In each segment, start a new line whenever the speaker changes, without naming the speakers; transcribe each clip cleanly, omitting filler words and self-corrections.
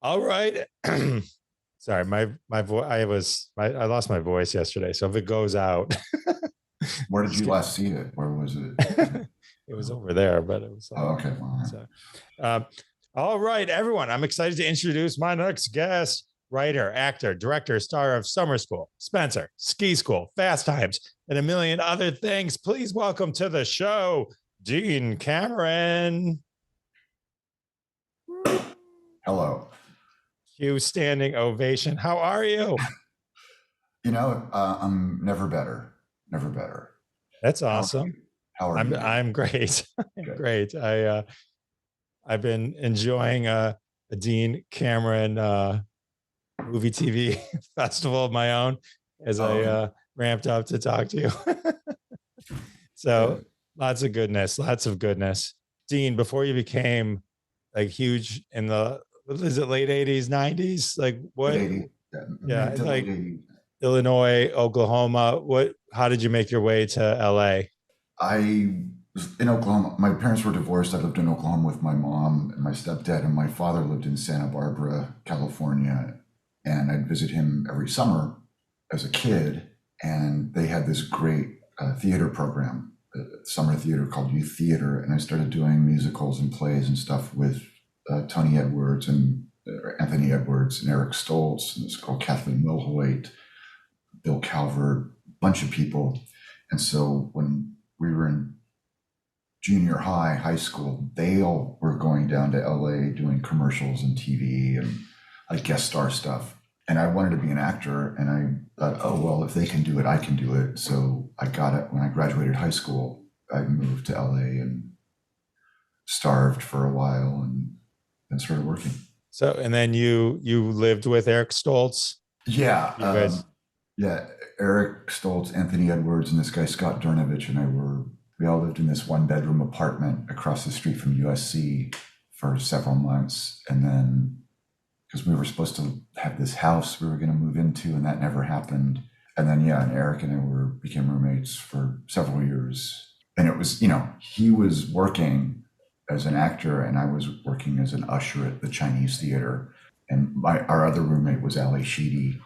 All right. Sorry, my voice. I lost my voice yesterday, so if it goes out,
Where did
just
you
get,
last see it? Where was it?
it was over there, but it was
Oh,
like
okay. Well,
so. Um, all right, everyone. I'm excited to introduce my next guest. Writer, actor, director, star of Summer School, Spencer, Ski School, Fast Times, and a million other things. Please welcome to the show, Dean Cameron.
hello.
Cue standing ovation. How are you?
I'm never better. Never better.
That's
How are you?
awesome.
How are
I'm
you doing?
I'm great. I'm
Good.
great. I've been enjoying a Dean Cameron movie TV festival of my own as
Oh,
I
okay.
ramped up to talk to you. So
Good.
lots of goodness, lots of goodness. Dean, before you became like huge in the is it late 80s, 90s? Like
Late
what
80s. Yeah,
yeah,
mid to late
like
80s.
Illinois, Oklahoma. What how did you make your way to LA?
I was in Oklahoma. My parents were divorced. I lived in Oklahoma with my mom and my stepdad, and my father lived in Santa Barbara, California. And I'd visit him every summer as a kid. And they had this great theater program, summer theater called Youth Theater. And I started doing musicals and plays and stuff with Tony Edwards and Anthony Edwards and Eric Stoltz, and it's called Kathleen Milhoit, Bill Calvert, a bunch of people. And so when we were in junior high, high school, they all were going down to LA doing commercials and TV and like guest star stuff. And I wanted to be an actor, and I thought, oh, well, if they can do it, I can do it. So I got it when I graduated high school. I moved to LA and starved for a while and then started working.
So and then you lived with Eric Stoltz.
Yeah.
You guys
Yeah. Eric Stoltz, Anthony Edwards, and this guy, Scott Durnovich, and we all lived in this one bedroom apartment across the street from USC for several months. And then because we were supposed to have this house we were going to move into, and that never happened. And then, yeah, and Eric and I became roommates for several years. And it was, he was working as an actor, and I was working as an usher at the Chinese theater. And our other roommate was Ali Sheedy,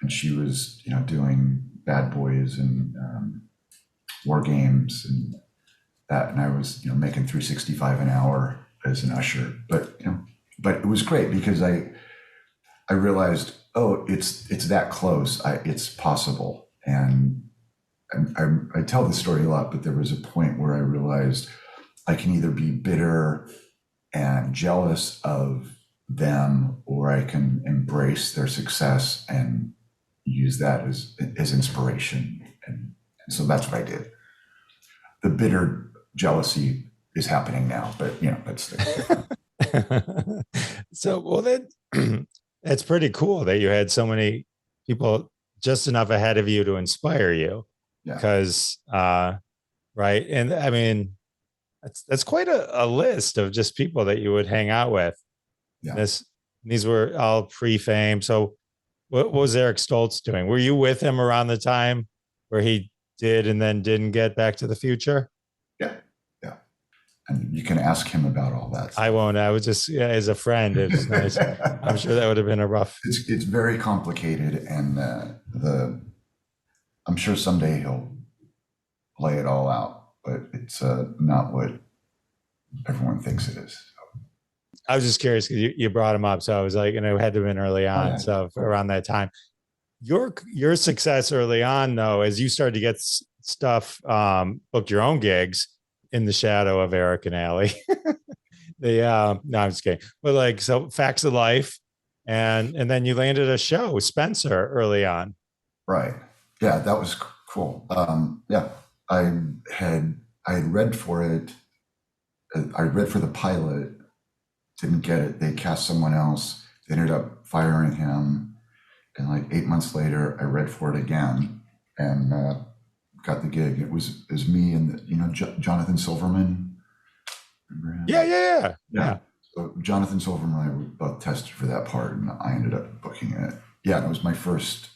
and she was, doing Bad Boys and War Games and that. And I was, making 365 an hour as an usher. But it was great because I realized, oh, it's that close. It's possible. And I tell this story a lot, but there was a point where I realized I can either be bitter and jealous of them, or I can embrace their success and use that as inspiration. And so that's what I did. The bitter jealousy is happening now, but that's
so well that it's pretty cool that you had so many people just enough ahead of you to inspire you
yeah.
because right and I mean that's quite a list of just people that you would hang out with.
Yeah.
These were all pre-fame. So what was Eric Stoltz doing? Were you with him around the time where he did and then didn't get Back to the Future?
Yeah. Yeah. And you can ask him about all that stuff.
I won't. I was just as a friend. It's nice. I'm sure that would have been a rough.
It's very complicated, and I'm sure someday he'll lay it all out, but it's not what everyone thinks it is.
I was just curious because you brought him up, so I was like, and it had to have been early on,
yeah.
So around that time. Your success early on, though, as you started to get stuff, booked your own gigs in the shadow of Eric and Allie. No, I'm just kidding. But like, so Facts of Life, and then you landed a show with Spencer early on.
Right. Yeah, that was cool. Yeah, I had read for it. I read for the pilot, didn't get it. They cast someone else. They ended up firing him. And like 8 months later, I read for it again and got the gig. It was me and Jonathan Silverman. Remember him?
Yeah.
So Jonathan Silverman and I were both tested for that part, and I ended up booking it. Yeah, and it was my first.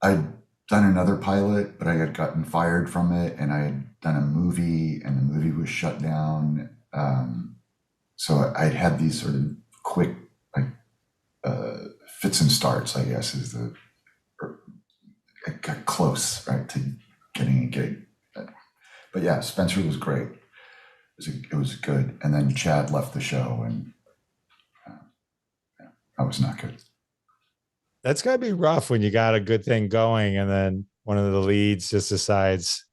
I'd done another pilot, but I had gotten fired from it, and I had done a movie, and the movie was shut down. So I'd had these sort of quick, like, fits and starts, I guess, is the, I got close, right, to getting a gig. But yeah, Spencer was great. It was good. And then Chad left the show, and that was not good.
That's got to be rough when you got a good thing going and then one of the leads just decides,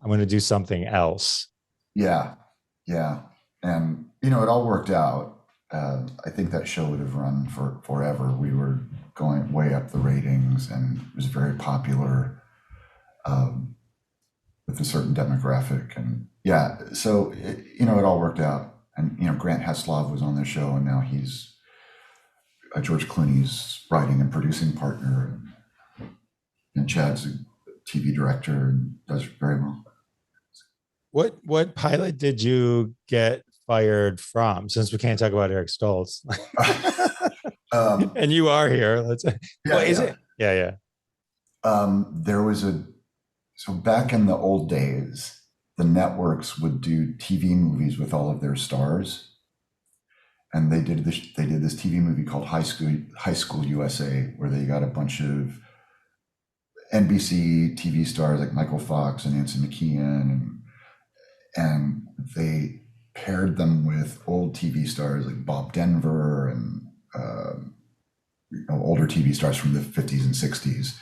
I'm going to do something else.
Yeah, yeah. And, it all worked out. I think that show would have run for forever. We were going way up the ratings, and it was very popular with a certain demographic. And yeah, so, it all worked out. And, Grant Heslov was on the show, and now he's George Clooney's writing and producing partner. And Chad's a TV director and does very well.
What pilot did you get fired from? Since we can't talk about Eric Stoltz, and you are here, let's.
Yeah,
is it? Yeah.
There was so back in the old days, the networks would do TV movies with all of their stars, and they did this TV movie called High School USA, where they got a bunch of NBC TV stars like Michael Fox and Nancy McKeon, and they paired them with old TV stars like Bob Denver and older TV stars from the 50s and 60s.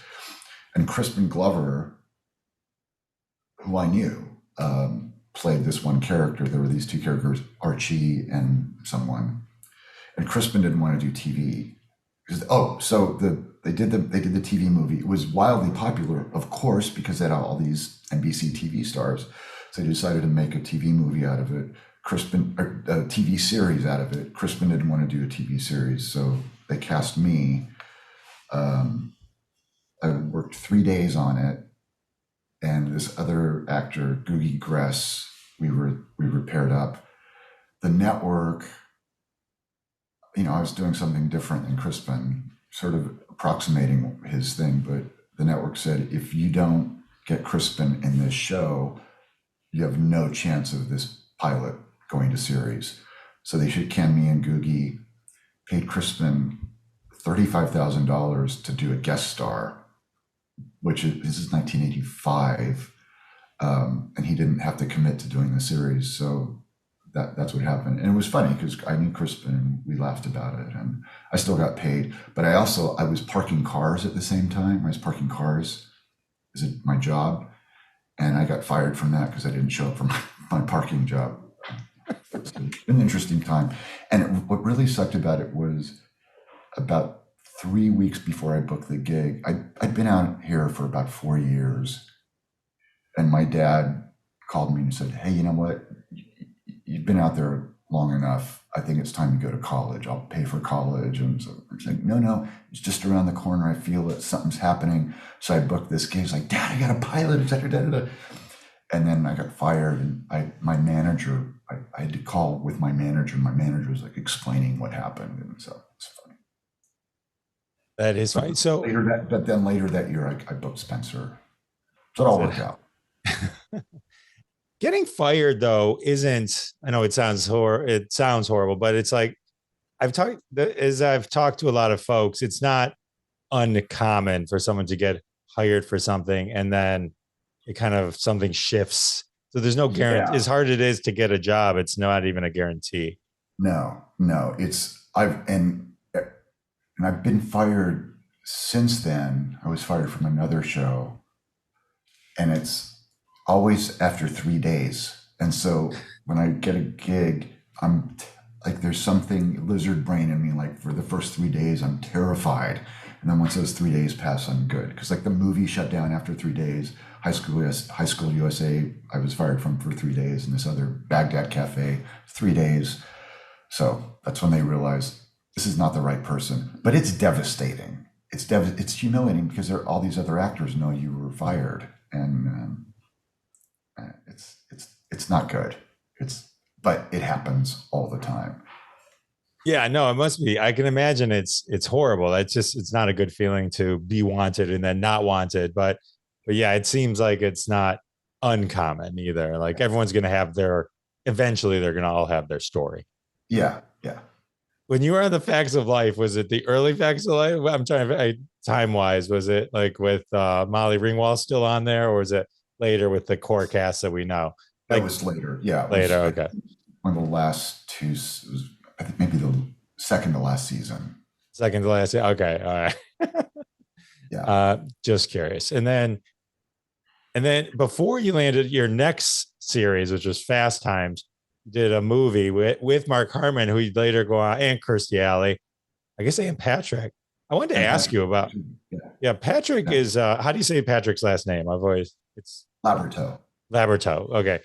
And Crispin Glover, who I knew, played this one character. There were these two characters, Archie and someone. And Crispin didn't want to do TV. They did the TV movie. It was wildly popular, of course, because they had all these NBC TV stars. So they decided to make a TV movie out of it. A TV series out of it. Crispin didn't want to do a TV series, so they cast me. I worked 3 days on it, and this other actor, Googie Gress, we were paired up. The network, I was doing something different than Crispin, sort of approximating his thing, but the network said, if you don't get Crispin in this show, you have no chance of this pilot going to series. So they should can me and Googie, paid Crispin $35,000 to do a guest star, this is 1985, and he didn't have to commit to doing the series. So that's what happened. And it was funny because I knew Crispin and we laughed about it, and I still got paid. But I was parking cars at the same time. I was parking cars. Is it my job? And I got fired from that because I didn't show up for my parking job. It's an interesting time. And what really sucked about it was about 3 weeks before I booked the gig, I'd been out here for about 4 years. And my dad called me and said, hey, you know what? You've been out there long enough. I think it's time to go to college. I'll pay for college. And so I'm saying, no, it's just around the corner. I feel that something's happening. So I booked this gig. He's like, Dad, I got a pilot, etc. And then I got fired, and my manager, I had to call with my manager. My manager was like explaining what happened. And so it's funny.
That is funny. So
later that year, I booked Spencer. So it all worked out.
Getting fired though isn't, I know it sounds horrible, but it's like I've talked to a lot of folks, it's not uncommon for someone to get hired for something and then it kind of something shifts. So there's no guarantee. As hard it is to get a job, it's not even a guarantee.
No, I've been fired since then. I was fired from another show, and it's always after 3 days. And so when I get a gig, I'm like, there's something lizard brain in me. Like for the first 3 days, I'm terrified. And then once those 3 days pass, I'm good. Cause like the movie shut down after 3 days. High School USA, I was fired from for 3 days, and this other Baghdad Cafe, 3 days. So that's when they realized this is not the right person. But it's devastating. It's humiliating because all these other actors know you were fired, and it's not good. But it happens all the time.
Yeah, no, it must be. I can imagine it's horrible. It's not a good feeling to be wanted and then not wanted. But yeah, it seems like it's not uncommon either. Like everyone's going to have eventually they're going to all have their story.
Yeah, yeah.
When you were on the Facts of Life, was it the early Facts of Life? I'm trying to time wise. Was it like with Molly Ringwald still on there, or was it later with the core cast that we know?
That
Like
was later. Yeah, it
later.
was. I
Okay,
think one of the last two. It was, I think maybe the second to last season.
second to last. Okay, all right.
Yeah.
Just curious. And then before you landed your next series, which was Fast Times, you did a movie with Mark Harmon, who you'd later go on, and Kirstie Alley. I guess and Patrick. I wanted to
And
ask you
Patrick,
about.
yeah,
Yeah, Patrick
yeah.
is. How do you say Patrick's last name? I've always it's
Labyorteaux.
Labyorteaux. Okay,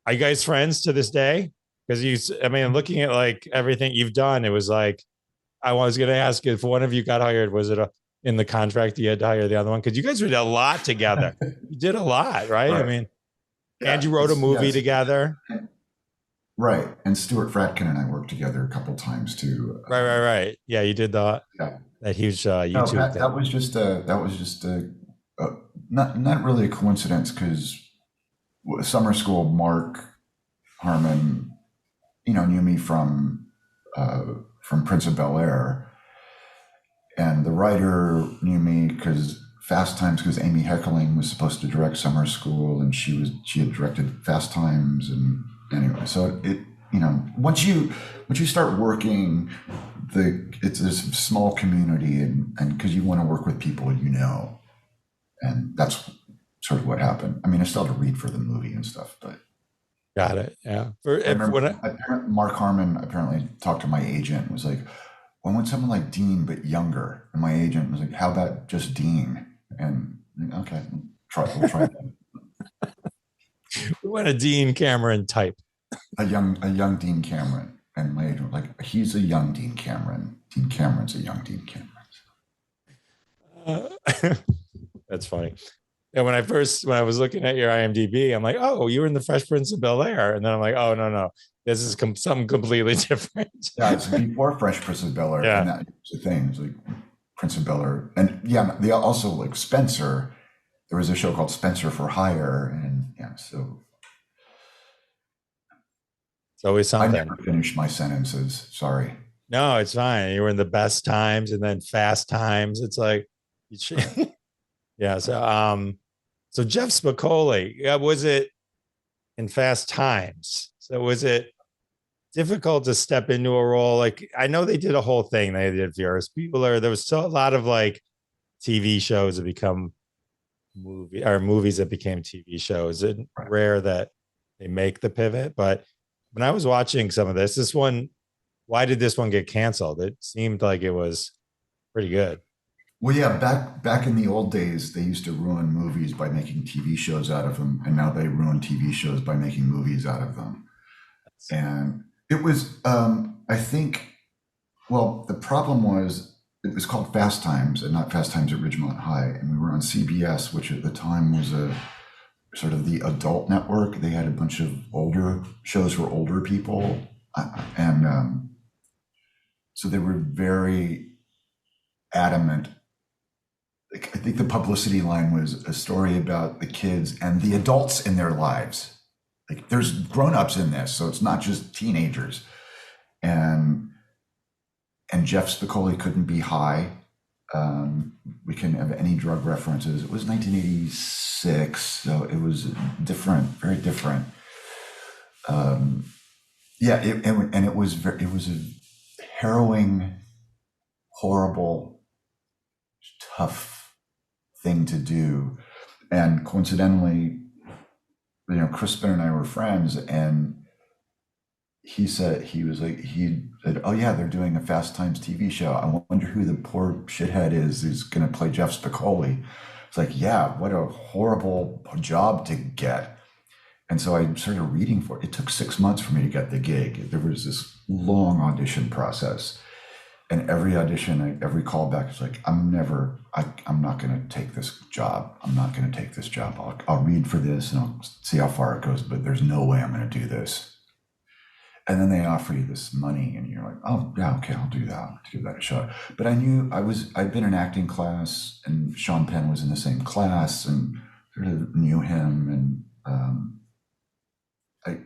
are you guys friends to this day? Because I mean, looking at like everything you've done, it was like I was going to ask if one of you got hired, was it in the contract you had to hire the other one? Because you guys did a lot together. You did a lot, right? I
Right.
mean, and
Yeah.
you wrote a movie
Yes.
together.
Right. And Stuart Fratkin and I worked together a couple times too.
Right. Yeah, you did
Yeah.
that huge
No,
YouTube thing.
that was just a not really a coincidence because summer school, Mark Harmon, knew me from Prince of Bel Air, and the writer knew me because Fast Times, because Amy Heckerling was supposed to direct summer school, and she had directed Fast Times, and anyway, so it once you start working, it's this small community, and because you want to work with people and that's sort of what happened. I mean, I still had to read for the movie and stuff, but
Got it. Yeah.
I remember Mark Harmon apparently talked to my agent and was like, "I want someone like Dean but younger," and my agent was like, "How about just Dean?" And okay, we'll try that.
we want a Dean Cameron type.
A young Dean Cameron, and my agent was like, "He's a young Dean Cameron. Dean Cameron's a young Dean Cameron."
That's funny. And when I was looking at your IMDb, I'm like, oh, you were in the Fresh Prince of Bel Air, and then I'm like, oh no, this is something completely different.
Yeah, it's before Fresh Prince of Bel Air,
Yeah.
and that was the thing. It's like Prince of Bel Air, and yeah, they also like Spencer. There was a show called Spencer for Hire, and yeah, so
It's always
I
something.
never finished my sentences. Sorry.
No, it's fine. You were in the Best Times and then Fast Times. It's like, yeah. So Jeff Spicoli, was it in Fast Times? So was it difficult to step into a role? Like I know they did a whole thing. They did Ferris Bueller. There was still a lot of like TV shows that become movies that became TV shows. It's
Right.
rare that they make the pivot. But when I was watching some of this one, why did this one get canceled? It seemed like it was pretty good.
Well, yeah, back in the old days, they used to ruin movies by making TV shows out of them, and now they ruin TV shows by making movies out of them. And it was, I think, well, the problem was it was called Fast Times and not Fast Times at Ridgemont High, and we were on CBS, which at the time was a sort of the adult network. They had a bunch of older shows for older people, and so they were very adamant. I think the publicity line was a story about the kids and the adults in their lives. Like there's grown-ups in this, so it's not just teenagers. And Jeff Spicoli couldn't be high. We couldn't have any drug references. It was 1986, so it was different, very different. Yeah, it was a harrowing, horrible, tough thing to do. And coincidentally, Crispin and I were friends, and he said, "Oh yeah, they're doing a Fast Times TV show. I wonder who the poor shithead is who's going to play Jeff Spicoli." It's like, yeah, what a horrible job to get. And so I started reading for it. It took 6 months for me to get the gig. There was this long audition process. And every audition, every callback is like, I'm not going to take this job. I'm not going to take this job. I'll read for this and I'll see how far it goes, but there's no way I'm going to do this. And then they offer you this money and you're like, oh yeah, okay, I'll do that. I'll give that a shot. But I knew I'd been in acting class, and Sean Penn was in the same class, and sort of knew him. And I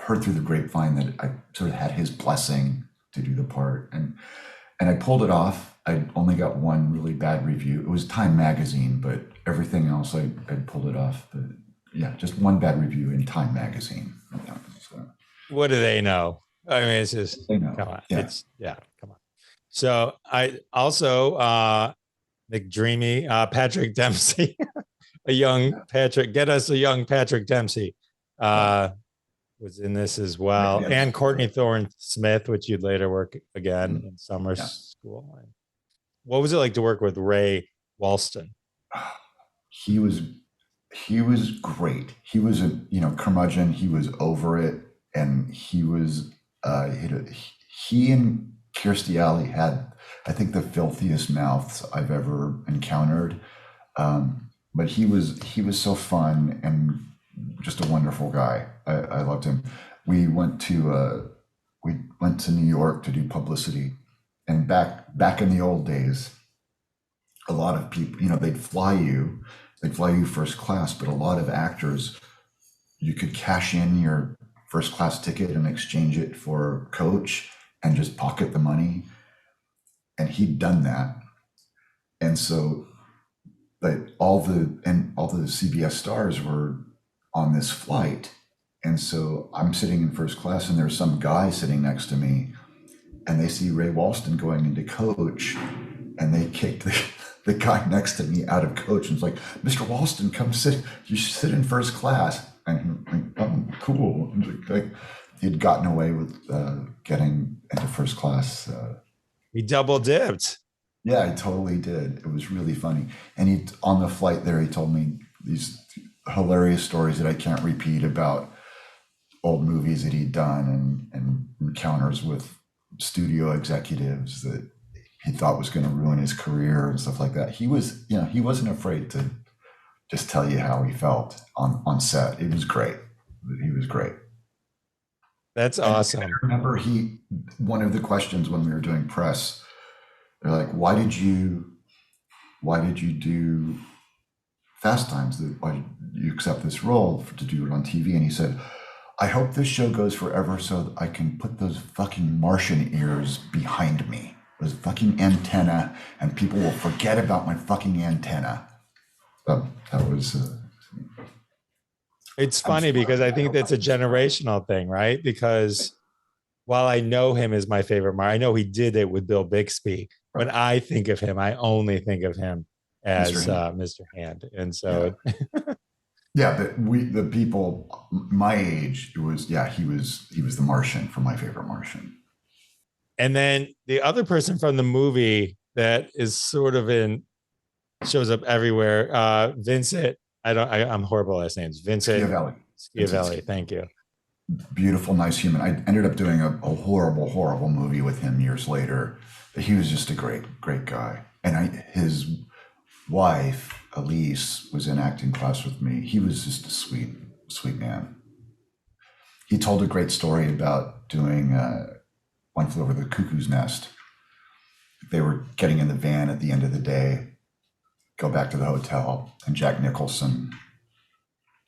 heard through the grapevine that I sort of had his blessing to do the part, and I pulled it off. I only got one really bad review. It was Time Magazine, but everything else I pulled it off. But yeah, just one bad review in Time Magazine. So,
What do they know? I mean, it's just,
they know.
come on.
Yeah.
It's, yeah, come on. So I also, McDreamy, Patrick Dempsey, a young Patrick, get us a young Patrick Dempsey, was in this as well.
Yes.
And Courtney Thorne Smith, which you'd later work again in summer school. What was it like to work with Ray Walston?
He was great. He was a curmudgeon. He was over it, and he was he and Kirstie Alley had, I think, the filthiest mouths I've ever encountered. But he was so fun and just a wonderful guy. I loved him. We went to New York to do publicity, and back in the old days, a lot of people, they'd fly you first class, but a lot of actors, you could cash in your first class ticket and exchange it for coach and just pocket the money. And he'd done that. And so, but all the CBS stars were on this flight. And so I'm sitting in first class, and there's some guy sitting next to me, and they see Ray Walston going into coach, and they kicked the guy next to me out of coach, and it's like, Mr. Walston, come sit. You should sit in first class. And he's like, oh, cool. Like, he'd gotten away with getting into first class.
He double dipped.
Yeah, he totally did. It was really funny. And on the flight there, he told me these hilarious stories that I can't repeat about old movies that he'd done and encounters with studio executives that he thought was going to ruin his career and stuff like that. He wasn't afraid to just tell you how he felt on set. It was great. He was great.
That's awesome.
I remember one of the questions when we were doing press, they're like, why did you do Fast Times? Why did you accept this role to do it on TV? And he said, I hope this show goes forever so that I can put those fucking Martian ears behind me, those fucking antenna, and people will forget about my fucking antenna. That was.
It's funny because I think that's a generational thing, right? Because while I know him as my favorite I know he did it with Bill Bixby. When I think of him, I only think of him as Mr. Hand. And so,
yeah, but the people my age, he was the Martian for my favorite Martian.
And then the other person from the movie that is sort of shows up everywhere, Vincent. I'm horrible at last names. Vincent Schiavelli. Thank you.
Beautiful, nice human. I ended up doing a horrible movie with him years later. He was just a great guy. And his wife, Elise, was in acting class with me. He was just a sweet man. He told a great story about doing One Flew Over the Cuckoo's Nest. They were getting in the van at the end of the day, go back to the hotel, and Jack Nicholson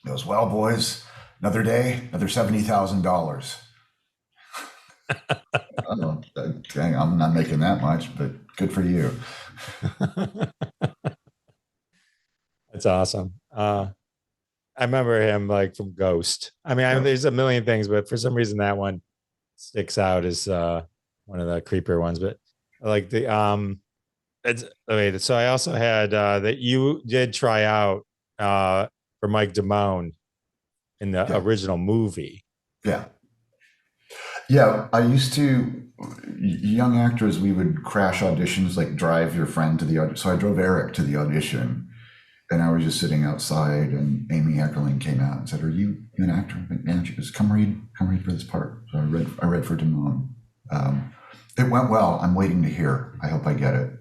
goes, well, boys, another day, another $70,000. Dang, I'm not making that much, but good for you.
That's awesome. I remember him like from Ghost. I mean, there's a million things, but for some reason that one sticks out as one of the creepier ones. But like so I also had that you did try out for Mike Damone in the original movie.
Yeah, I used to, young actors, we would crash auditions, like drive your friend to the audition. So I drove Eric to the audition, and I was just sitting outside, and Amy Heckerling came out and said, are you an actor? And she goes, come read for this part. So I read for Damone. It went well. I'm waiting to hear. I hope I get it.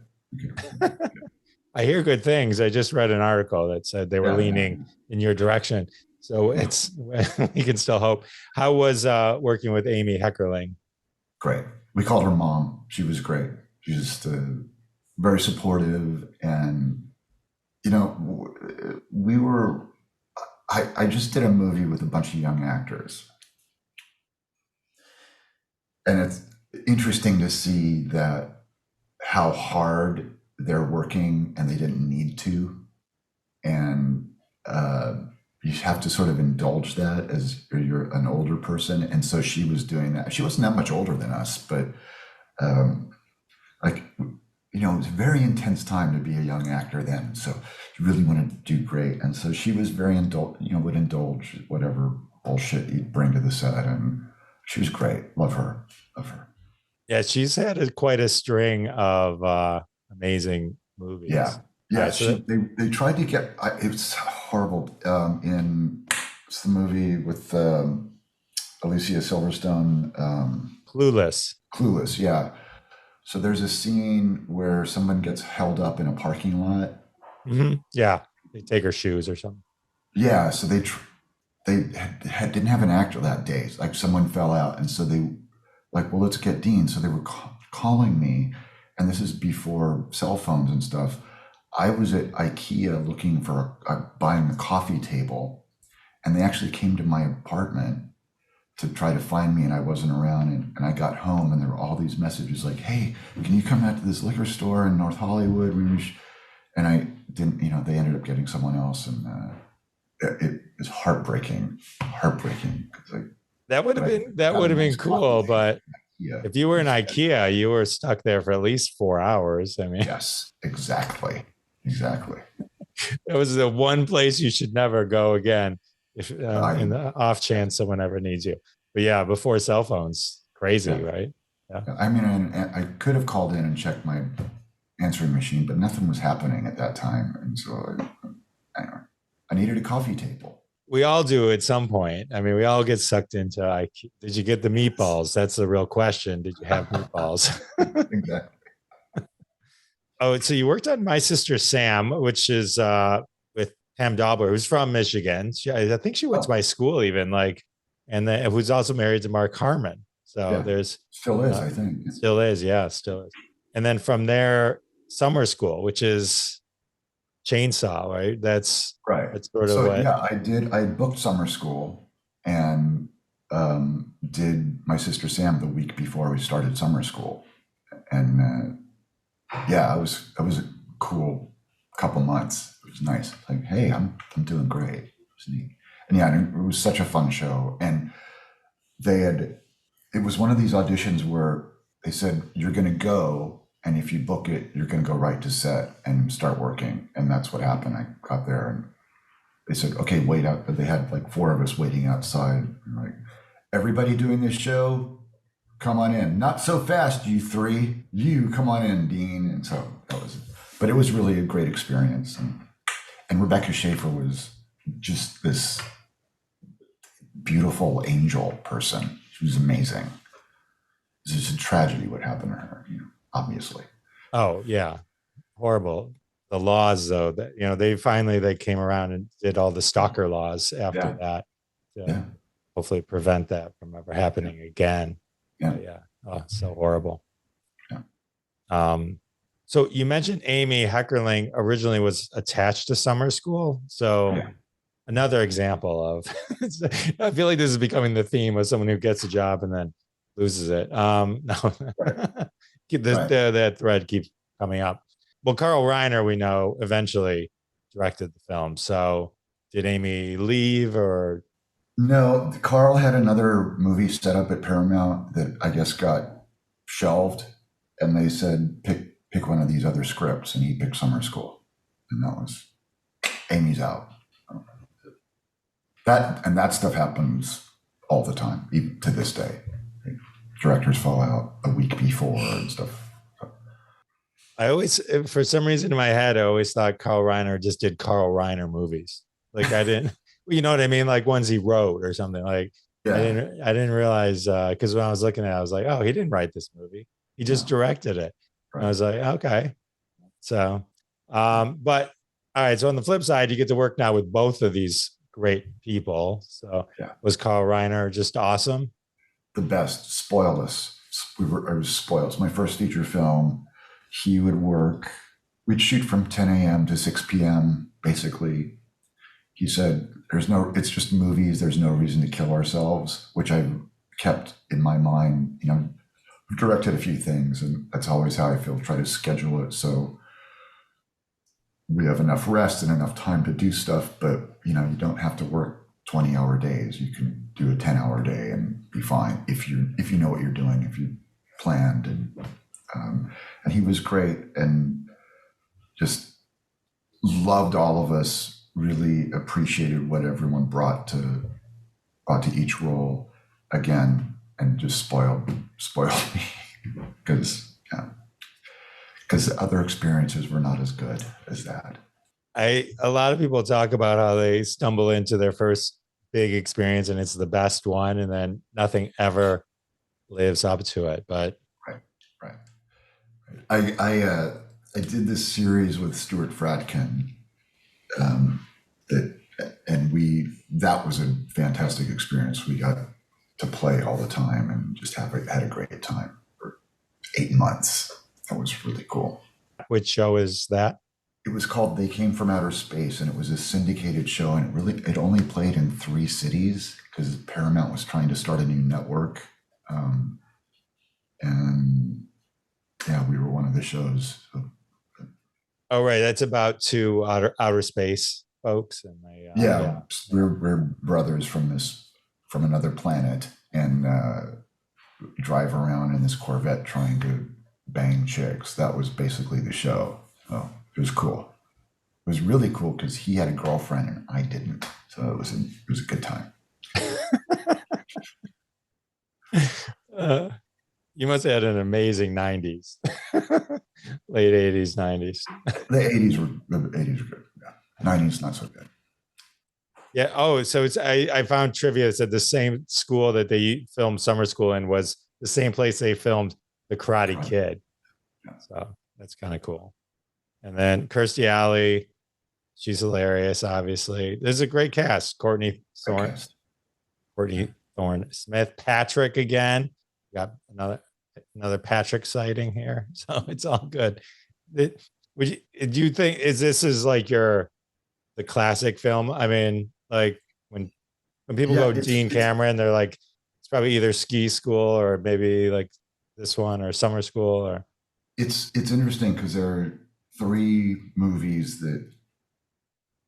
I hear good things. I just read an article that said they were leaning in your direction. So we can still hope. How was working with Amy Heckerling?
Great. We called her mom. She was great. She's just very supportive. And, I just did a movie with a bunch of young actors. And it's interesting to see that how hard they're working and they didn't need to. And you have to sort of indulge that as you're an older person. And so she was doing that. She wasn't that much older than us, but like, you know, it was a very intense time to be a young actor then. So you really wanted to do great. And so she was very would indulge whatever bullshit you'd bring to the set. And she was great. Love her. Love her.
Yeah, she's had quite a string of amazing movies.
Yeah. Yeah.
So
they tried to get, it was horrible. It's the movie with Alicia Silverstone.
Clueless.
Clueless. Yeah. So there's a scene where someone gets held up in a parking lot.
Mm-hmm. Yeah, they take her shoes or something.
Yeah, so they didn't have an actor that day. Like someone fell out, and so they like, well, let's get Dean. So they were calling me, and this is before cell phones and stuff. I was at IKEA looking for buying a coffee table, and they actually came to my apartment to try to find me, and I wasn't around. And I got home, and there were all these messages like, "Hey, can you come out to this liquor store in North Hollywood?" And I didn't. You know, they ended up getting someone else, and it was heartbreaking. Like,
that would have been cool, but yeah. If you were in IKEA, you were stuck there for at least 4 hours. I mean,
yes, exactly.
That was the one place you should never go again, if in the off chance someone ever needs you. But yeah, before cell phones, crazy, right?
Yeah. I mean, I could have called in and checked my answering machine, but nothing was happening at that time, and so I needed a coffee table.
We all do at some point. I mean, we all get sucked into IKEA. Did you get the meatballs? That's the real question. Did you have meatballs?
Exactly.
Oh, so you worked on My Sister Sam, which is with Pam Dobler, who's from Michigan. I think she went to my school even, and then who's also married to Mark Harmon. So there's
still is, I think.
Still is, yeah, still is. And then from there, summer school, which is Chainsaw, right? That's
right.
That's sort of what.
Yeah, I booked summer school and did My Sister Sam the week before we started summer school, and it was a cool couple months. It was nice. Like, hey, I'm doing great. It was neat. And yeah, it was such a fun show. And it was one of these auditions where they said, you're going to go, and if you book it, you're going to go right to set and start working. And that's what happened. I got there and they said, okay, wait out. But they had like 4 of us waiting outside. And like, everybody doing this show, come on in. Not so fast, you 3. You come on in, Dean. And so but it was really a great experience. And Rebecca Schaefer was just this beautiful angel person. She was amazing. It's just a tragedy what happened to her, obviously.
Oh yeah, horrible. The laws, though, that they came around and did all the stalker laws after that to hopefully prevent that from ever happening again. Yeah. Oh, so horrible. Yeah. So you mentioned Amy Heckerling originally was attached to summer school. So another example of, I feel like this is becoming the theme of someone who gets a job and then loses it. No, that thread keeps coming up. Well, Carl Reiner, we know, eventually directed the film. So did Amy leave or?
No, Carl had another movie set up at Paramount that I guess got shelved, and they said pick one of these other scripts, and he picked Summer School, and that was Amy's out. That stuff happens all the time, even to this day. Directors fall out a week before and stuff.
I always, for some reason in my head, I always thought Carl Reiner just did Carl Reiner movies. Like I didn't, you know what I mean? Like ones he wrote or something. Like I didn't realize because when I was looking at it, I was like, oh, he didn't write this movie. He just directed it. Right. I was like, okay. So, but all right. So on the flip side, you get to work now with both of these great people. So was Carl Reiner just awesome?
The best. Spoiled us. I was spoiled. It's my first feature film. He would work. We'd shoot from 10 a.m. to 6 p.m. basically. He said, it's just movies. There's no reason to kill ourselves, which I kept in my mind. I've directed a few things, and that's always how I feel. Try to schedule it so we have enough rest and enough time to do stuff, but you don't have to work 20-hour days. You can do a 10-hour day and be fine if you know what you're doing, if you planned. And he was great and just loved all of us, really appreciated what everyone brought to each role again, and just spoiled me because other experiences were not as good as that.
A lot of people talk about how they stumble into their first big experience and it's the best one, and then nothing ever lives up to it. But
right. I did this series with Stuart Fradkin, that was a fantastic experience. We got to play all the time and just had a great time for 8 months. That was really cool.
Which show is that?
It was called They Came from Outer Space, and it was a syndicated show, and it only played in 3 cities because Paramount was trying to start a new network. And yeah, we were one of the shows.
Oh, right. That's about 2 outer space folks. And
we're brothers from another planet, and drive around in this Corvette trying to bang chicks. That was basically the show. So it was cool. It was really cool because he had a girlfriend and I didn't. So it was a good time.
You must have had an amazing 90s, late 80s, 90s.
The 80s were good. Yeah. 90s not so good.
Yeah. Oh, so I found trivia that said the same school that they filmed Summer School in was the same place they filmed The Karate Kid.
Yeah.
So that's kind of cool. And then Kirstie Alley, she's hilarious, obviously. There's a great cast. Courtney Thorne Smith, Patrick again. Got another Patrick sighting here. So it's all good. Do you think this is like the classic film? I mean, like when people go Dean Cameron, they're like, it's probably either Ski School or maybe like this one or Summer School. Or
it's interesting because there are 3 movies that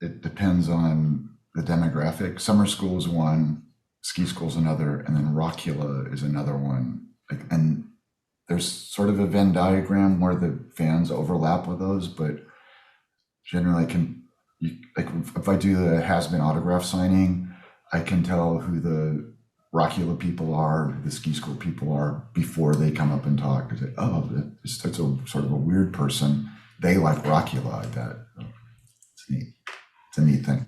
it depends on the demographic. Summer School is one, Ski School is another, and then Rockula is another one. And there's sort of a Venn diagram where the fans overlap with those, but generally if I do the Has-Been autograph signing, I can tell who the Rockula people are, who the Ski School people are before they come up and talk. I say, oh, that's a sort of a weird person. They like Rockula, I bet. It's neat. It's a neat thing.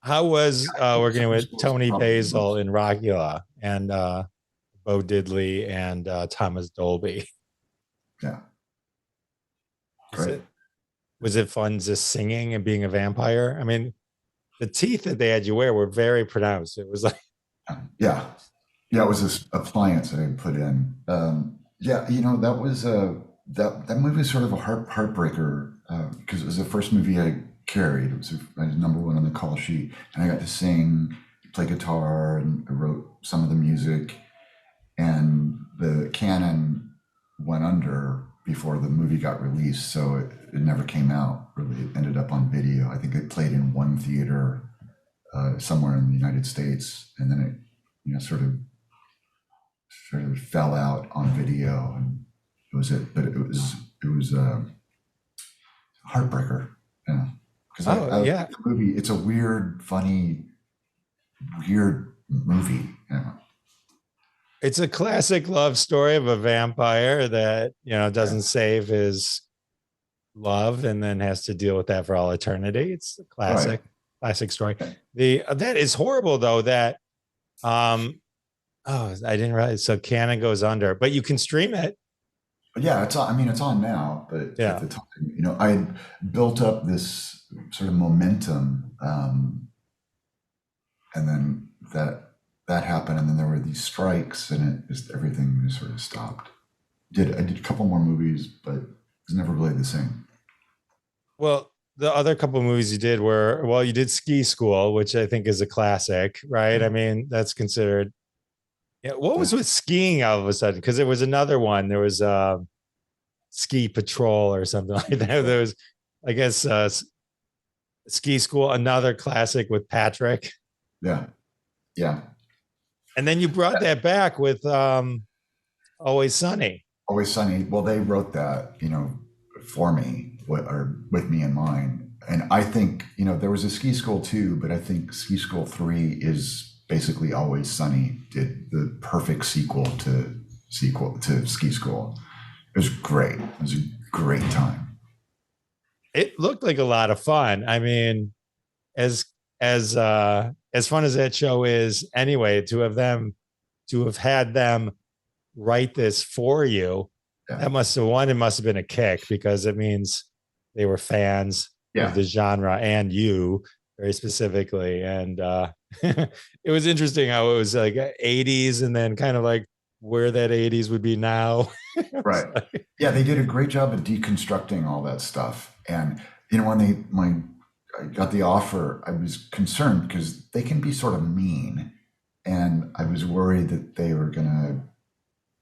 How was working with Tony Basil in Rockula and Bo Diddley and Thomas Dolby?
Yeah. Great.
Was it fun just singing and being a vampire? I mean, the teeth that they had you wear were very pronounced. It was like,
yeah, it was this appliance that I put in. That was that movie was sort of a heartbreaker because it was the first movie I carried. It was I was number 1 on the call sheet, and I got to sing, play guitar, and I wrote some of the music. And the canon went under before the movie got released, so it never came out. Really, it ended up on video. I think it played in one theater somewhere in the United States, and then it sort of fell out on video, and it was it. But it was a heartbreaker, yeah. Because the movie, it's a weird, funny, weird movie, yeah.
It's a classic love story of a vampire that, doesn't save his love and then has to deal with that for all eternity. It's a classic story. That is horrible though, that, I didn't realize. So canon goes under, but you can stream it.
Yeah. It's on now, but at the time, I built up this sort of momentum. And then that happened, and then there were these strikes, and everything just sort of stopped. I did a couple more movies, but it was never really the same.
Well, the other couple of movies you did you did Ski School, which I think is a classic, right? I mean, that's considered Yeah. What was with skiing all of a sudden? Because there was another one. There was ski patrol or something like that. There was, I guess, ski school, another classic with Patrick.
Yeah. Yeah.
And then you brought that back with Always Sunny.
Always Sunny. Well, they wrote that, for me or with me in mind. And I think, there was a ski school too, but I think ski school 3 is basically Always Sunny did the perfect sequel to ski school. It was great. It was a great time.
It looked like a lot of fun. I mean, as as fun as that show is anyway, to have had them write this for you,
Yeah.
that must have it must have been a kick because it means they were fans of the genre and you very specifically. And it was interesting how it was like 80s and then kind of like where that 80s would be now.
Right. Yeah, they did a great job of deconstructing all that stuff. And when I got the offer, I was concerned because they can be sort of mean, and I was worried that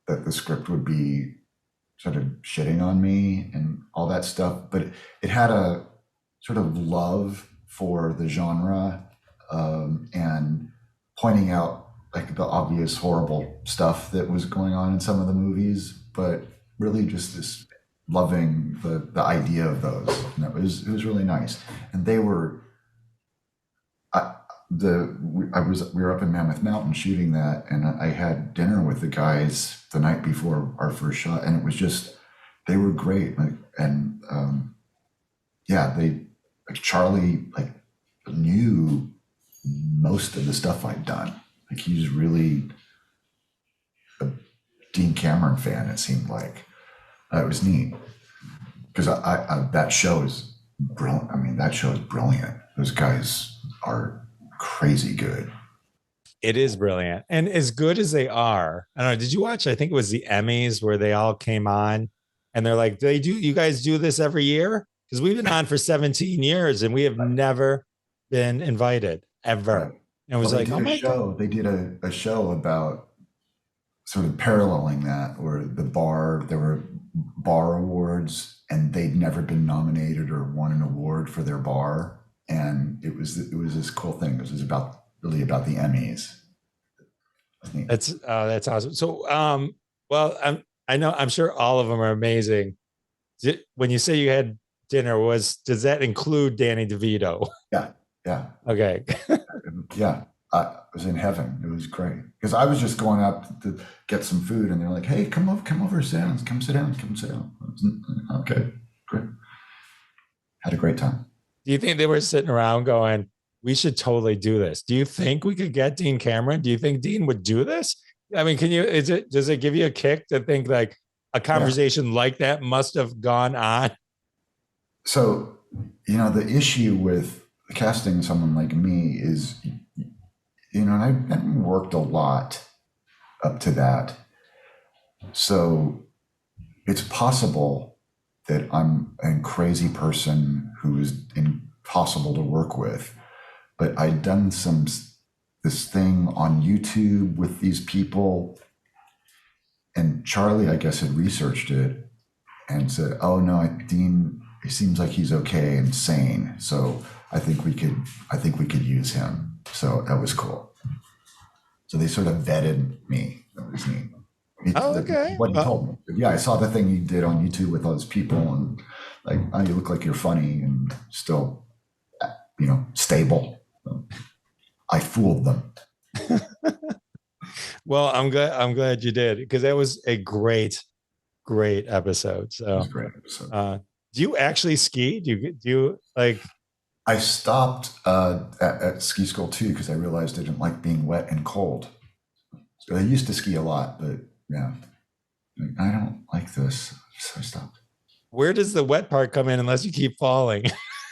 that the script would be sort of shitting on me and all that stuff. But it had a sort of love for the genre, and pointing out like the obvious horrible stuff that was going on in some of the movies, but really just this loving the idea of those. And it was really nice. And they were we were up in Mammoth Mountain shooting that, and I had dinner with the guys the night before our first shot, and it was just they were great. And Charlie knew most of the stuff I'd done. Like he's really a Dean Cameron fan, it seemed like. It was neat because that show is brilliant. I mean, that show is brilliant. Those guys are crazy good.
It is brilliant. And as good as they are, I don't know, did you watch? I think it was the Emmys where they all came on and they're like, you guys do this every year? Because we've been on for 17 years and we have never been invited ever.
Right.
And it was like, oh my God.
They did a show about sort of paralleling that, where there were bar awards and they'd never been nominated or won an award for their bar. And it was this cool thing. It was really about the Emmys.
That's awesome. So, I'm sure all of them are amazing. When you say you had dinner, does that include Danny DeVito?
Yeah. Yeah.
Okay.
Yeah. I was in heaven. It was great because I was just going up to get some food, and they're like, "Hey, come over, sit down. Come sit down. Okay, great. Had a great time.
Do you think they were sitting around going, "We should totally do this"? Do you think we could get Dean Cameron? Do you think Dean would do this? I mean, does it give you a kick to think like a conversation like that must have gone on?
So, the issue with casting someone like me is, and I hadn't worked a lot up to that. So it's possible that I'm a crazy person who is impossible to work with. But I'd done this thing on YouTube with these people, and Charlie, I guess, had researched it and said, "Oh no, Dean, it seems like he's okay and sane. So I think we could use him." So that was cool. So they sort of vetted me. That was neat.
Okay.
What he told me. But yeah, I saw the thing he did on YouTube with all those people, and like, "Oh, you look like you're funny and still, stable." So I fooled them.
Well, I'm glad you did, because that was a great episode. So
it was a great episode.
Do you actually ski? Do you like?
I stopped at ski school too because I realized I didn't like being wet and cold. So I used to ski a lot, but yeah, I don't like this, so I stopped.
Where does the wet part come in unless you keep falling?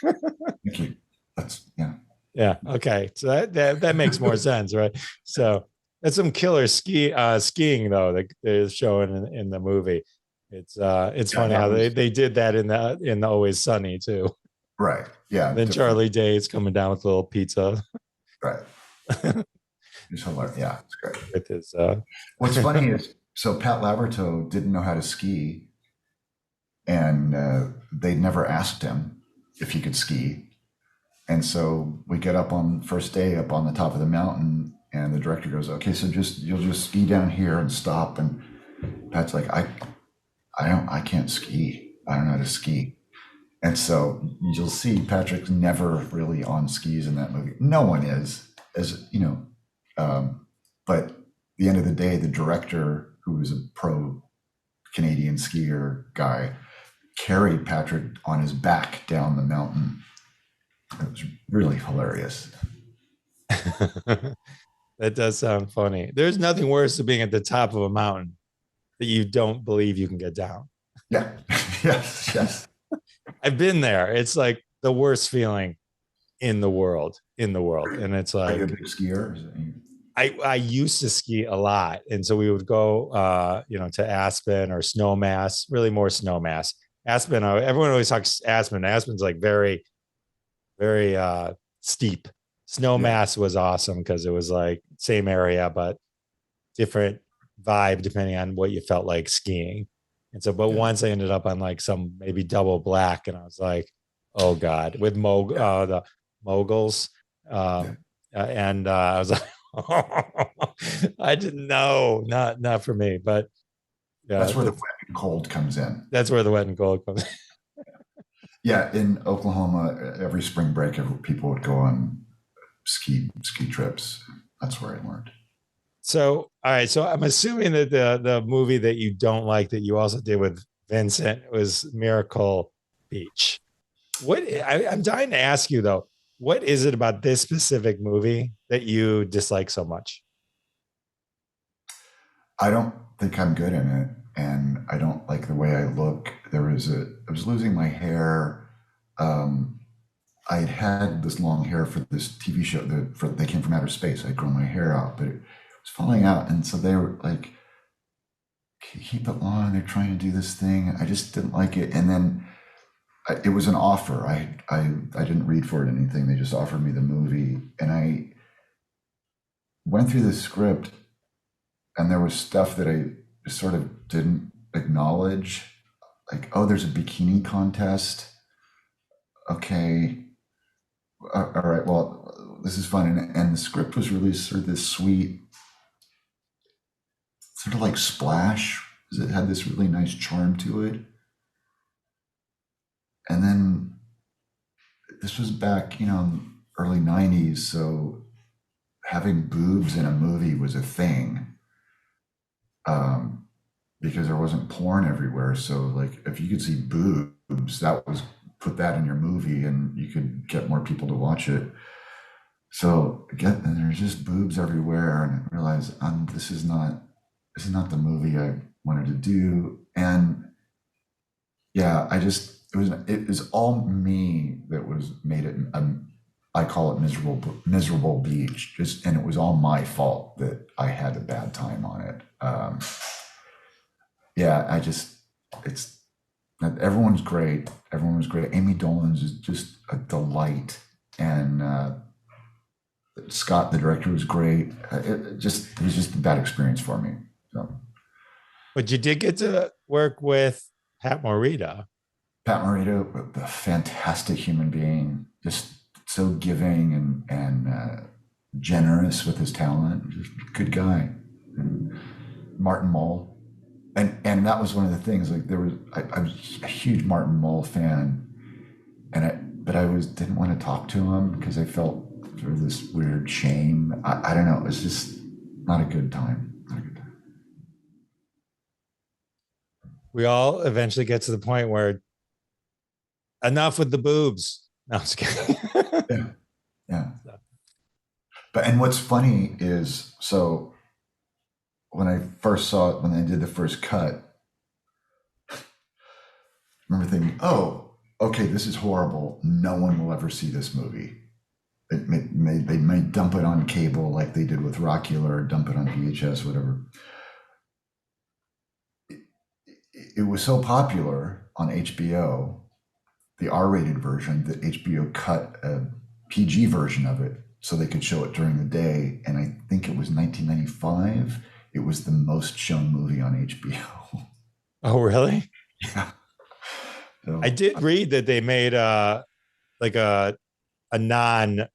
Thank you.
Yeah. Okay. So that makes more sense, right? So that's some killer skiing though that they're showing in the movie. It's funny how they did that in the Always Sunny too.
Right. Yeah.
Then Charlie Day's coming down with a little pizza.
Right. He's hilarious. Yeah, it's great.
with his
What's funny is, so Pat Labyorteaux didn't know how to ski, and they never asked him if he could ski. And so we get up on first day up on the top of the mountain, and the director goes, "Okay, so you'll just ski down here and stop." And Pat's like, I can't ski. I don't know how to ski." And so you'll see Patrick's never really on skis in that movie. No one is, as you know. But at the end of the day, the director, who was a pro Canadian skier guy, carried Patrick on his back down the mountain. It was really hilarious.
That does sound funny. There's nothing worse than being at the top of a mountain that you don't believe you can get down.
Yeah. Yes. Yes.
I've been there. It's like the worst feeling in the world. And it's
Are
like
you a big skier?
I used to ski a lot. And so we would go to Aspen or Snowmass, really more Snowmass. Aspen, everyone always talks Aspen. Aspen's like very, very steep. Snowmass was awesome because it was like same area, but different vibe depending on what you felt like skiing. And so, but once I ended up on like some maybe double black, and I was like, oh God, with the moguls. And I was like, I didn't know, not for me, but
that's where the wet and cold comes in.
That's where the wet and cold comes in.
Yeah, in Oklahoma, every spring break, people would go on ski trips. That's where I learned.
So, all right. So I'm assuming that the movie that you don't like that you also did with Vincent was Miracle Beach. I'm dying to ask you though, what is it about this specific movie that you dislike so much?
I don't think I'm good in it, and I don't like the way I look. I was losing my hair. I had this long hair for this TV show They Came from Outer Space. I'd grown my hair out, but it was falling out. And so they were like, keep it long. They're trying to do this thing. I just didn't like it. And then it was an offer. I didn't read for it anything. They just offered me the movie. And I went through the script, and there was stuff that I sort of didn't acknowledge. Like, oh, there's a bikini contest. Okay. All right, well, this is fun. And the script was really sort of this sweet, sort of like Splash. It had this really nice charm to it. And then this was back, early 90s. So having boobs in a movie was a thing, because there wasn't porn everywhere. So like if you could see boobs, put that in your movie and you could get more people to watch it. So and there's just boobs everywhere, and I realized this is not the movie I wanted to do. And yeah, it was all me that was made it. I call it miserable beach. And it was all my fault that I had a bad time on it. Everyone's great. Everyone was great. Amy Dolan's is just a delight, and Scott, the director, was great. It was just a bad experience for me. So,
but you did get to work with Pat Morita.
Pat Morita, a fantastic human being, just so giving and generous with his talent. Just a good guy. And Martin Mull. And that was one of the things. Like I was a huge Martin Mull fan, but I didn't want to talk to him because I felt sort of this weird shame. I don't know. It was just not a good time.
We all eventually get to the point where enough with the boobs. No, I'm just kidding.
Yeah. And what's funny is, so when I first saw it, when I did the first cut, I remember thinking, oh, okay, this is horrible. No one will ever see this movie. They may dump it on cable like they did with Rockula, or dump it on VHS, whatever. It was so popular on HBO, the R-rated version, that HBO cut a PG version of it so they could show it during the day. And I think it was 1995. It was the most shown movie on HBO.
Oh, really?
Yeah. So,
I did read that they made like a non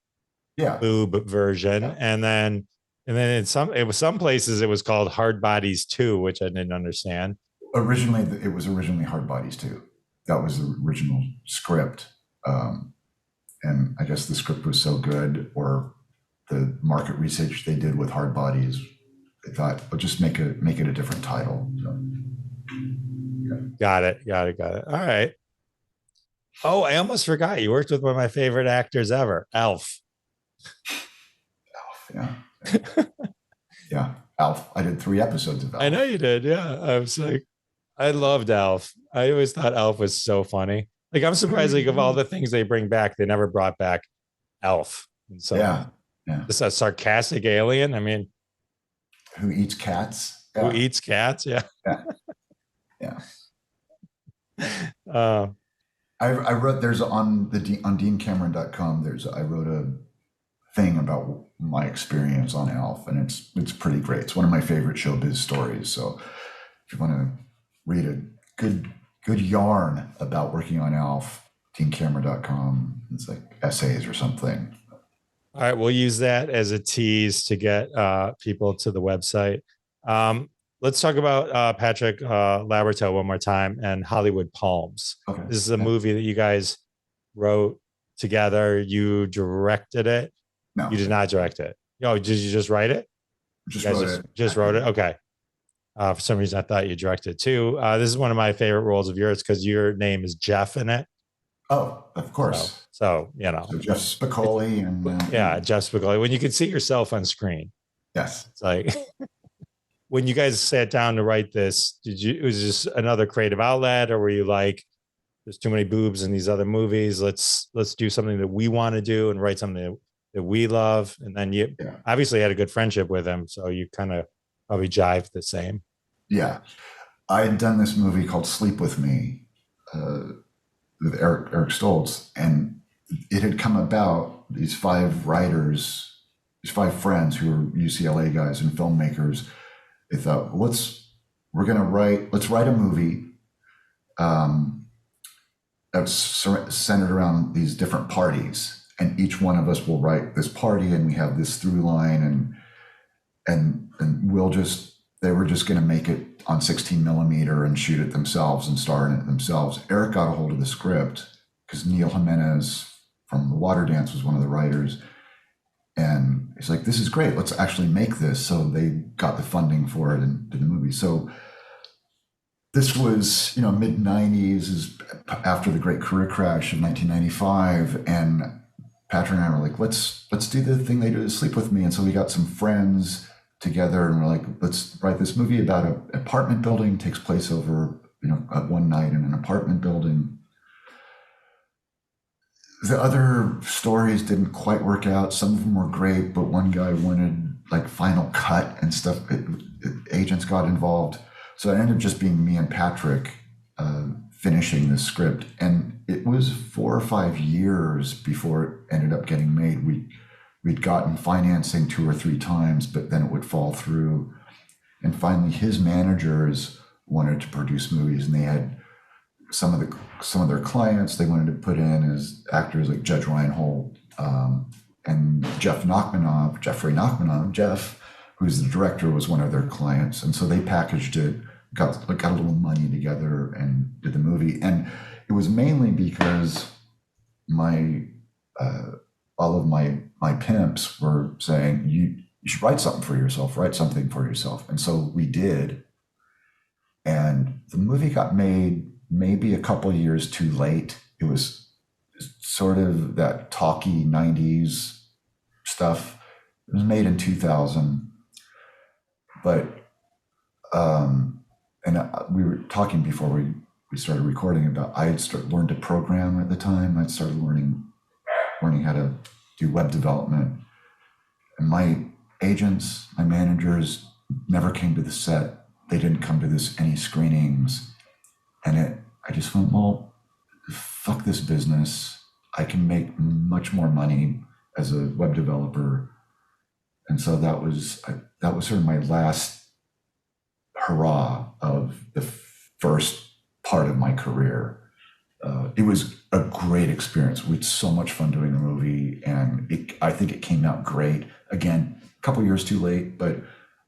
yeah.
boob version,
Yeah.
and then in some places it was called Hard Bodies 2, which I didn't understand.
Originally, it was originally Hard Bodies 2. That was the original script. And I guess the script was so good, or the market research they did with Hard Bodies, they thought, well, just make it a different title. So, yeah.
Got it. All right. Oh, I almost forgot. You worked with one of my favorite actors ever, Alf.
Alf, yeah. Yeah. Alf. I did 3 episodes of Alf.
I know you did. Yeah. I was like, I loved Alf. I always thought Alf was so funny. Like, I'm surprised, like, of all the things they bring back, they never brought back Alf. And so,
Yeah.
just a sarcastic alien. I mean,
who eats cats?
who eats cats? Yeah.
Yeah.
I
wrote, there's on deancameron.com, I wrote a thing about my experience on Alf, and it's pretty great. It's one of my favorite showbiz stories. So if you want to read a good yarn about working on Alf, deancameron.com, it's like essays or something.
All right, we'll use that as a tease to get people to the website. Let's talk about Patrick Labyorteaux one more time and Hollywood Palms.
Okay.
This is a movie that you guys wrote together. You directed it.
No,
you did not direct it. No, did you just write it? Just wrote it. Okay. For some reason, I thought you directed it too. This is one of my favorite roles of yours because your name is Jeff in it.
Oh, of course.
So you know,
so Jeff Spicoli and
Jeff Spicoli. When you can see yourself on screen,
yes,
it's like when you guys sat down to write this. Was this another creative outlet, or were you like, "There's too many boobs in these other movies. Let's do something that we want to do and write something that we love." And then you obviously had a good friendship with him, so you kind of probably jived the same.
Yeah, I had done this movie called Sleep With Me with Eric Stoltz, and it had come about, these 5 writers, these 5 friends who were UCLA guys and filmmakers. They thought, let's write a movie that's centered around these different parties, and each one of us will write this party, and we have this through line, and they were just going to make it on 16 millimeter and shoot it themselves and star in it themselves. Eric got a hold of the script because Neil Jimenez from The Water Dance was one of the writers. And he's like, this is great. Let's actually make this. So they got the funding for it and did the movie. So this was, mid 90s, is after the great career crash of 1995. And Patrick and I were like, let's do the thing they do, Sleep With Me. And so we got some friends together and we're like, let's write this movie about an apartment building. It takes place over, one night in an apartment building. The other stories didn't quite work out. Some of them were great, but one guy wanted like final cut and stuff. Agents got involved. So it ended up just being me and Patrick finishing the script. And it was 4 or 5 years before it ended up getting made. We'd gotten financing 2 or 3 times, but then it would fall through. And finally, his managers wanted to produce movies, and they had some of their clients they wanted to put in as actors, like Judge Reinhold and Jeffrey Nachmanov. Jeff, who's the director, was one of their clients, and so they packaged it, got a little money together, and did the movie. And it was mainly because all of my pimps were saying, you should write something for yourself. And so we did. And the movie got made maybe a couple of years too late. It was sort of that talky 90s stuff. It was made in 2000. But, we were talking before we started recording about, I had learned to program at the time. I'd started learning how to do web development. And my agents, my managers never came to the set. They didn't come to any screenings. And I just went, well, fuck this business. I can make much more money as a web developer. And so that was sort of my last hurrah of the first part of my career. It was a great experience. We had so much fun doing the movie, and I think it came out great. Again, a couple years too late, but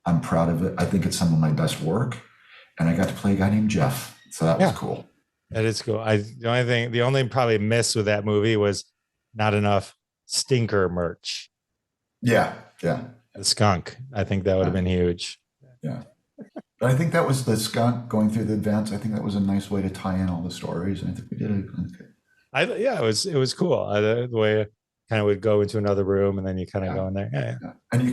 I'm proud of it. I think it's some of my best work, and I got to play a guy named Jeff, so that was cool.
That is cool. The only probably miss with that movie was not enough stinker merch.
Yeah.
The skunk. I think that would have been huge.
Yeah. But I think that was the skunk going through the events. I think that was a nice way to tie in all the stories. And I think we did it.
It was cool. The way it kind of would go into another room and then you kind of go in there. Yeah.
And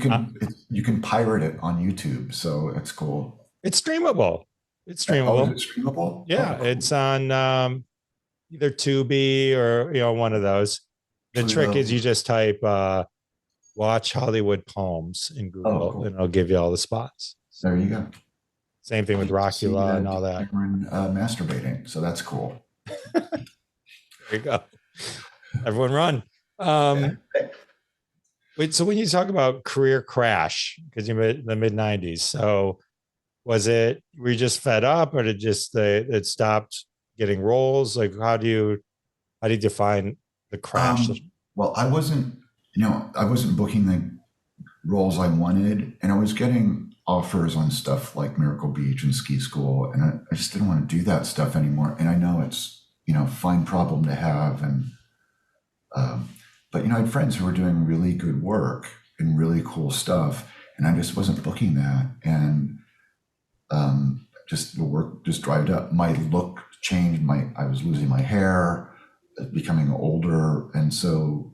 you can pirate it on YouTube, so it's cool.
It's streamable. It's streamable.
Oh, is it streamable?
Yeah,
cool.
It's on either Tubi or one of those. The trick is you just type "watch Hollywood Poems" in Google, cool. And it'll give you all the spots.
So, there you go.
Same thing with Rockula and all that.
Masturbating, so that's cool.
There you go. Everyone run. Wait, so when you talk about career crash, because you're in the mid 90s, so were you just fed up, or did it stopped getting roles? Like, how do you define the crash?
Well, I wasn't booking the roles I wanted, and I was getting offers on stuff like Miracle Beach and Ski School, and I just didn't want to do that stuff anymore. And I know it's, fine problem to have, and but I had friends who were doing really good work and really cool stuff, and I just wasn't booking that, and just the work just dried up. My look changed. I was losing my hair, becoming older, and so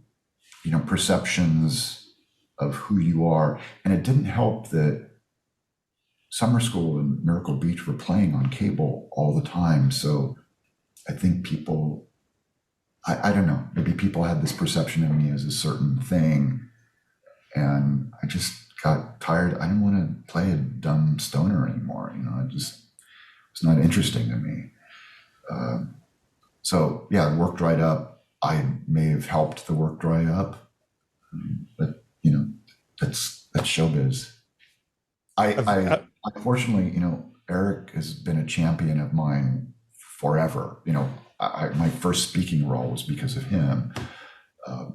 perceptions of who you are, and it didn't help that Summer School and Miracle Beach were playing on cable all the time. So I think people, I don't know, maybe people had this perception of me as a certain thing, and I just got tired. I didn't want to play a dumb stoner anymore. It's not interesting to me. So yeah, work dried up. I may have helped the work dry up, but that's showbiz. I unfortunately, Eric has been a champion of mine forever. My first speaking role was because of him,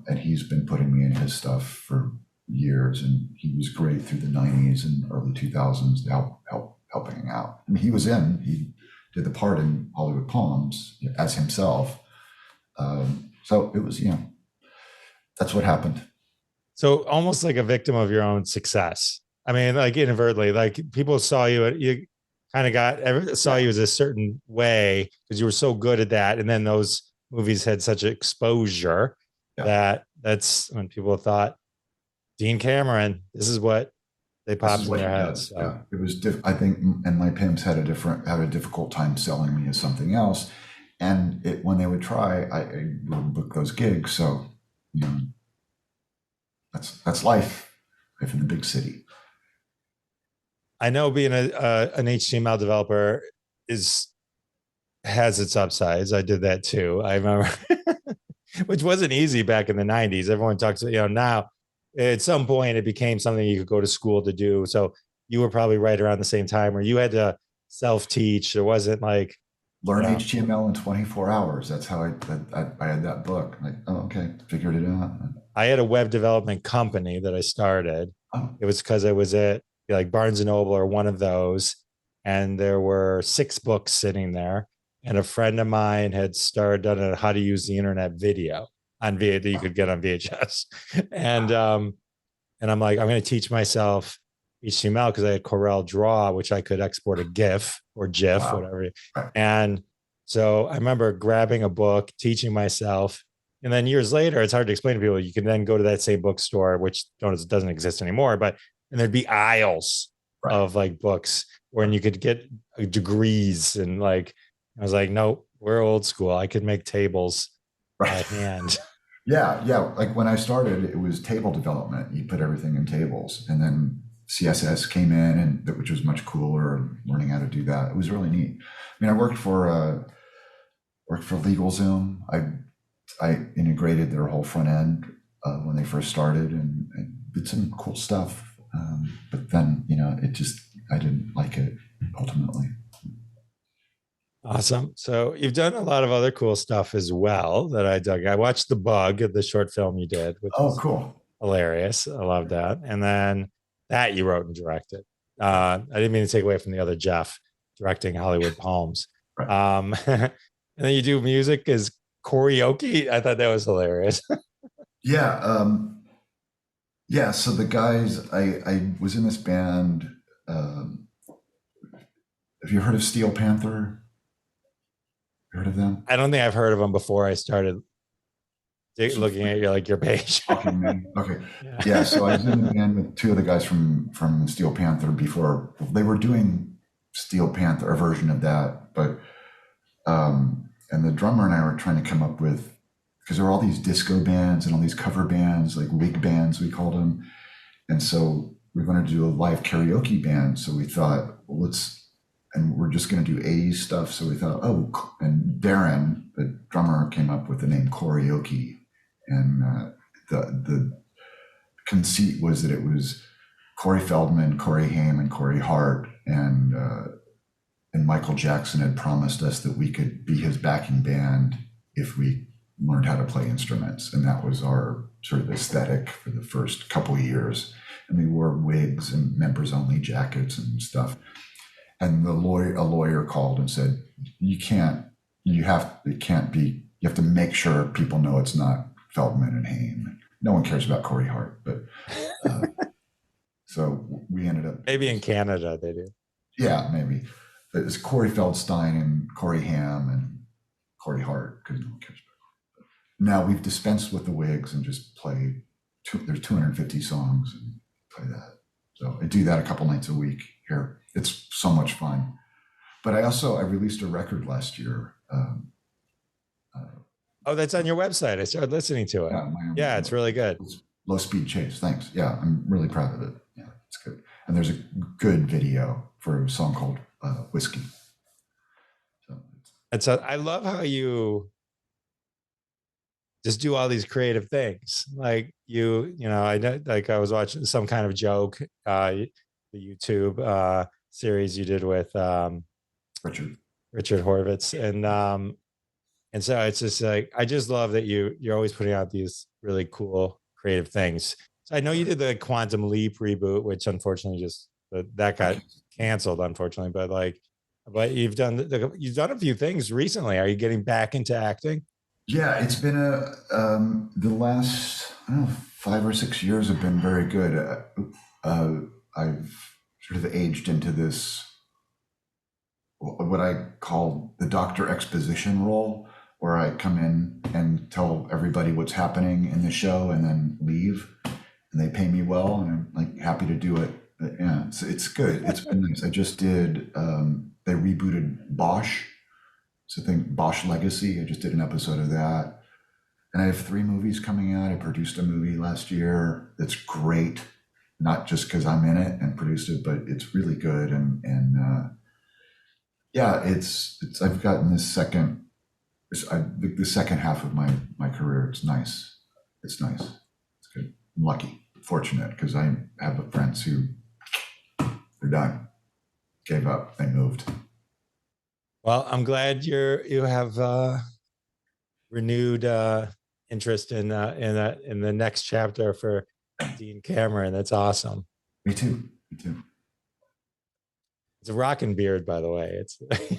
and he's been putting me in his stuff for years, and he was great through the 90s and early 2000s to helping out. I mean, he did the part in Hollywood Poems as himself. So it was, that's what happened.
So almost like a victim of your own success. I mean, like inadvertently, like people saw you kind of saw you as a certain way because you were so good at that. And then those movies had such exposure that's when people thought, Dean Cameron, this is what they popped in their heads. So.
Yeah. It was, I think, and my pimps had a difficult time selling me as something else. And when they would try, I would book those gigs. So, that's life in the big city.
I know being an HTML developer has its upsides. I did that too. I remember, which wasn't easy back in the 90s. Everyone talks, now at some point it became something you could go to school to do. So you were probably right around the same time where you had to self-teach. There wasn't like
learn HTML in 24 hours. That's how I had that book. Like, oh, okay, figured it out.
I had a web development company that I started. Oh. It was because I was at like Barnes and Noble or one of those, and there were 6 books sitting there. And a friend of mine had done a how to use the internet video on that you could get on VHS, and I'm like, I'm going to teach myself HTML because I had Corel Draw, which I could export a GIF or GIF, whatever. And so I remember grabbing a book, teaching myself. And then years later, it's hard to explain to people. You can then go to that same bookstore, which doesn't exist anymore, and there'd be aisles of like books where you could get degrees. And like, I was like, no, we're old school. I could make tables by hand.
Yeah. Like when I started, it was table development. You put everything in tables, and then CSS came in, which was much cooler, and learning how to do that. It was really neat. I mean, I worked for LegalZoom. I integrated their whole front end. when they first started, and did some cool stuff. But then, I didn't like it ultimately.
Awesome. So you've done a lot of other cool stuff as well that I dug. I watched The Bug, the short film you did, which
Oh,
is
cool.
hilarious. I love that. And then that you wrote and directed. I didn't mean to take away from the other Jeff directing Hollywood Poems.
Right.
And then you do music as karaoke. I thought that was hilarious.
Yeah. Yeah. So the guys, I was in this band. Have you heard of Steel Panther? Heard of them?
I don't think I've heard of them before I started looking at your page.
Okay. Yeah. So I was in the band with two of the guys from Steel Panther before. They were doing Steel Panther, a version of that, but and the drummer and I were trying to come up with, because there were all these disco bands and all these cover bands, like wig bands we called them, and so we wanted to do a live karaoke band. So we thought, well, and we're just going to do 80s stuff. So we thought, and Darren, the drummer, came up with the name Karaoke. And the conceit was that it was Corey Feldman, Corey Haim, and Corey Hart. And Michael Jackson had promised us that we could be his backing band if we learned how to play instruments. And that was our sort of aesthetic for the first couple of years. And we wore wigs and members only jackets and stuff. And a lawyer called and said, you have to make sure people know it's not Feldman and Haim. No one cares about Corey Hart, but so we ended up.
Maybe in Canada they do.
Yeah, maybe. It's Corey Feldstein and Corey Haim and Corey Hart, because no one cares about it. Now we've dispensed with the wigs and just play. There's 250 songs and play that. So I do that a couple nights a week here. It's so much fun. But I released a record last year.
Oh, that's on your website. I started listening to it. Yeah, it's really good. It's
Low Speed Chase. Thanks. Yeah, I'm really proud of it. Yeah, it's good. And there's a good video for a song called Whiskey.
So I love how you just do all these creative things. Like I know, like I was watching some kind of joke, the YouTube series you did with Richard Horvitz, and so it's just like, I just love that you're always putting out these really cool creative things. So I know you did the Quantum Leap reboot, which unfortunately that got canceled, unfortunately. But you've done a few things recently. Are you getting back into acting?
Yeah, it's been the last 5 or 6 years have been very good. I've sort of aged into this, what I call the doctor exposition role, where I come in and tell everybody what's happening in the show and then leave, and they pay me well, and I'm like happy to do it. But yeah, it's good. It's been nice. I just did. They rebooted Bosch. So I think Bosch Legacy. I just did an episode of that, and I have 3 movies coming out. I produced a movie last year that's great, not just because I'm in it and produced it, but it's really good. And yeah, it's I've gotten this the second half of my career. It's nice. It's nice. It's good. I'm lucky, fortunate, because I have friends who they're done, gave up, they moved.
Well, I'm glad you have renewed interest in the next chapter for Dean Cameron. That's awesome.
Me too.
It's a rocking beard, by the way.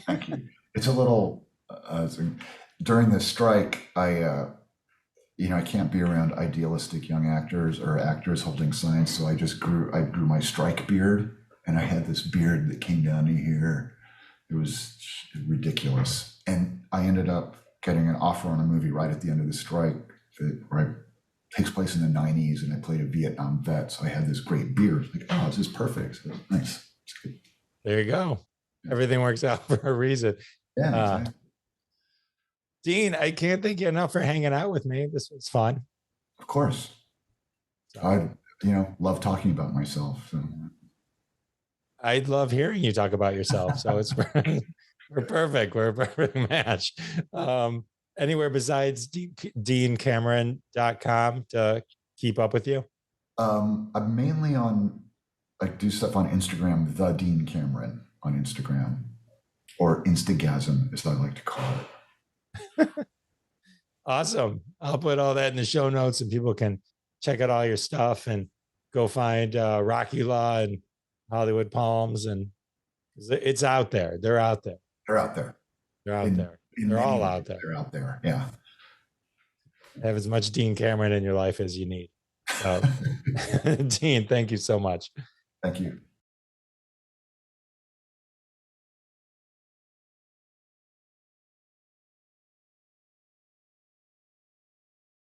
Thank you. It's a little during the strike. I can't be around idealistic young actors or actors holding signs, so I grew my strike beard, and I had this beard that came down to here. It was ridiculous. And I ended up getting an offer on a movie right at the end of the strike that takes place in the 90s, and I played a Vietnam vet. So I had this great beard. Like, oh, this is perfect. So, nice. It's good.
There you go. Everything works out for a reason.
Yeah. Exactly.
Dean, I can't thank you enough for hanging out with me. This was fun.
Of course. I love talking about myself. So.
I love hearing you talk about yourself. So we're perfect. We're a perfect match. Anywhere besides deancameron.com to keep up with you?
I'm mainly on, like, do stuff on Instagram, the Dean Cameron on Instagram, or Instagasm, as I like to call it.
Awesome. I'll put all that in the show notes and people can check out all your stuff and go find Rocky Law and Hollywood Palms. And it's out there. They're out there.
They're out there.
They're out there. They're all out there.
They're out there. Yeah.
Have as much Dean Cameron in your life as you need. So, Dean, thank you so much.
Thank you.